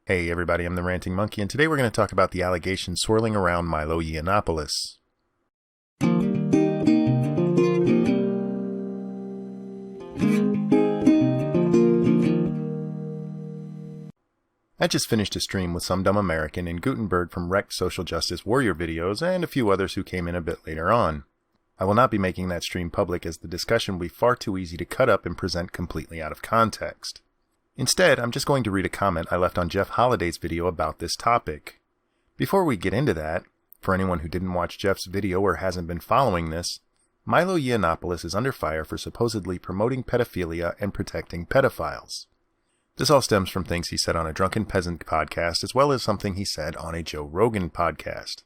Hey everybody, I'm the Ranting Monkey, and today we're going to talk about the allegations swirling around Milo Yiannopoulos. I just finished a stream with some dumb American and Gutenberg from Wrecked Social Justice Warrior videos and a few others who came in a bit later on. I will not be making that stream public as the discussion will be far too easy to cut up and present completely out of context. Instead, I'm just going to read a comment I left on Jeff Holliday's video about this topic. Before we get into that, for anyone who didn't watch Jeff's video or hasn't been following this, Milo Yiannopoulos is under fire for supposedly promoting pedophilia and protecting pedophiles. This all stems from things he said on a Drunken Peasant podcast as well as something he said on a Joe Rogan podcast.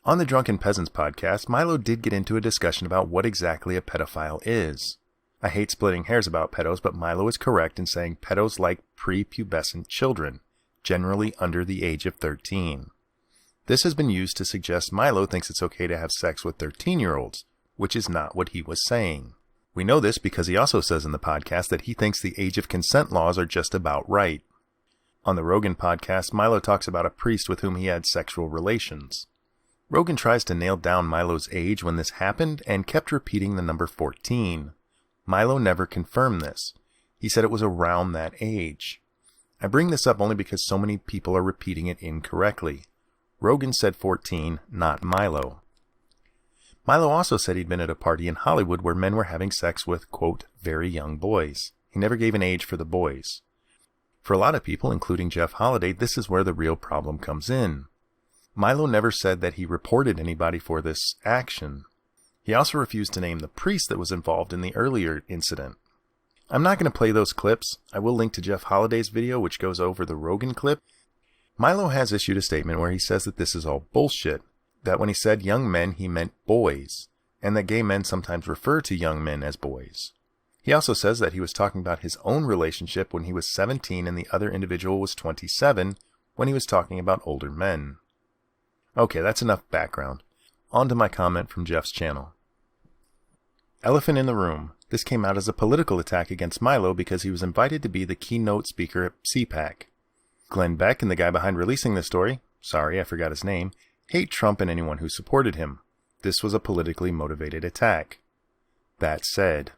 On the Drunken Peasants podcast, Milo did get into a discussion about what exactly a pedophile is. I hate splitting hairs about pedos, but Milo is correct in saying pedos like prepubescent children, generally under the age of 13. This has been used to suggest Milo thinks it's okay to have sex with 13-year-olds, which is not what he was saying. We know this because he also says in the podcast that he thinks the age of consent laws are just about right. On the Rogan podcast, Milo talks about a priest with whom he had sexual relations. Rogan tries to nail down Milo's age when this happened and kept repeating the number 14. Milo never confirmed this. He said it was around that age. I bring this up only because so many people are repeating it incorrectly. Rogan said 14, not Milo. Milo also said he'd been at a party in Hollywood where men were having sex with, quote, very young boys. He never gave an age for the boys. For a lot of people, including Jeff Holiday, this is where the real problem comes in. Milo never said that he reported anybody for this action. He also refused to name the priest that was involved in the earlier incident. I'm not going to play those clips. I will link to Jeff Holliday's video, which goes over the Rogan clip. Milo has issued a statement where he says that this is all bullshit, that when he said young men, he meant boys, and that gay men sometimes refer to young men as boys. He also says that he was talking about his own relationship when he was 17 and the other individual was 27 when he was talking about older men. Okay, that's enough background. On to my comment from Jeff's channel. Elephant in the room. This came out as a political attack against Milo because he was invited to be the keynote speaker at CPAC. Glenn Beck and the guy behind releasing this story, sorry I forgot his name, hate Trump and anyone who supported him. This was a politically motivated attack. That said,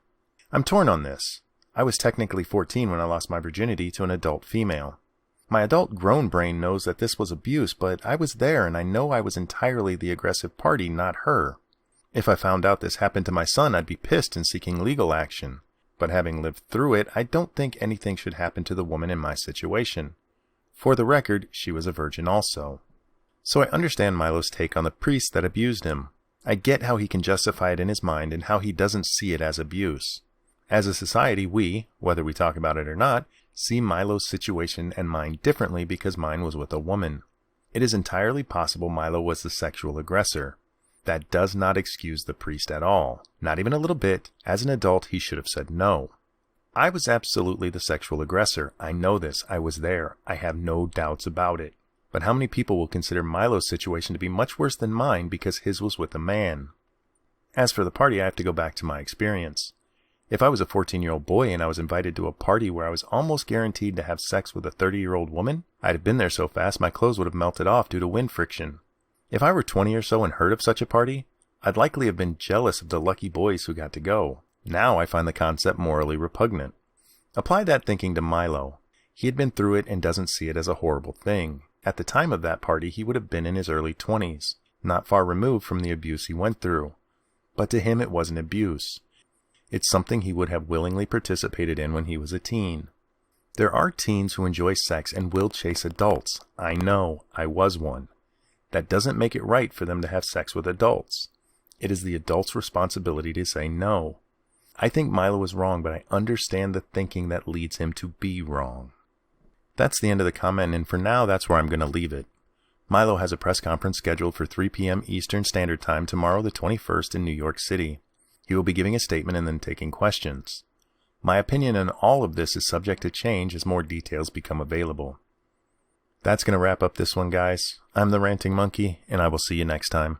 I'm torn on this. I was technically 14 when I lost my virginity to an adult female. My adult grown brain knows that this was abuse, but I was there and I know I was entirely the aggressive party, not her. If I found out this happened to my son, I'd be pissed and seeking legal action. But having lived through it, I don't think anything should happen to the woman in my situation. For the record, she was a virgin also. So I understand Milo's take on the priest that abused him. I get how he can justify it in his mind and how he doesn't see it as abuse. As a society, we, whether we talk about it or not, see Milo's situation and mine differently because mine was with a woman. It is entirely possible Milo was the sexual aggressor. That does not excuse the priest at all. Not even a little bit. As an adult, he should have said no. I was absolutely the sexual aggressor. I know this. I was there. I have no doubts about it. But how many people will consider Milo's situation to be much worse than mine because his was with a man? As for the party, I have to go back to my experience. If I was a 14-year-old boy and I was invited to a party where I was almost guaranteed to have sex with a 30-year-old woman, I'd have been there so fast my clothes would have melted off due to wind friction. If I were 20 or so and heard of such a party, I'd likely have been jealous of the lucky boys who got to go. Now I find the concept morally repugnant. Apply that thinking to Milo. He had been through it and doesn't see it as a horrible thing. At the time of that party, he would have been in his early 20s, not far removed from the abuse he went through. But to him it wasn't abuse. It's something he would have willingly participated in when he was a teen. There are teens who enjoy sex and will chase adults. I know, I was one. That doesn't make it right for them to have sex with adults. It is the adult's responsibility to say no. I think Milo is wrong, but I understand the thinking that leads him to be wrong. That's the end of the comment, and for now, that's where I'm going to leave it. Milo has a press conference scheduled for 3 p.m. Eastern Standard Time tomorrow the 21st in New York City. He will be giving a statement and then taking questions. My opinion on all of this is subject to change as more details become available. That's going to wrap up this one, guys. I'm the Ranting Monkey, and I will see you next time.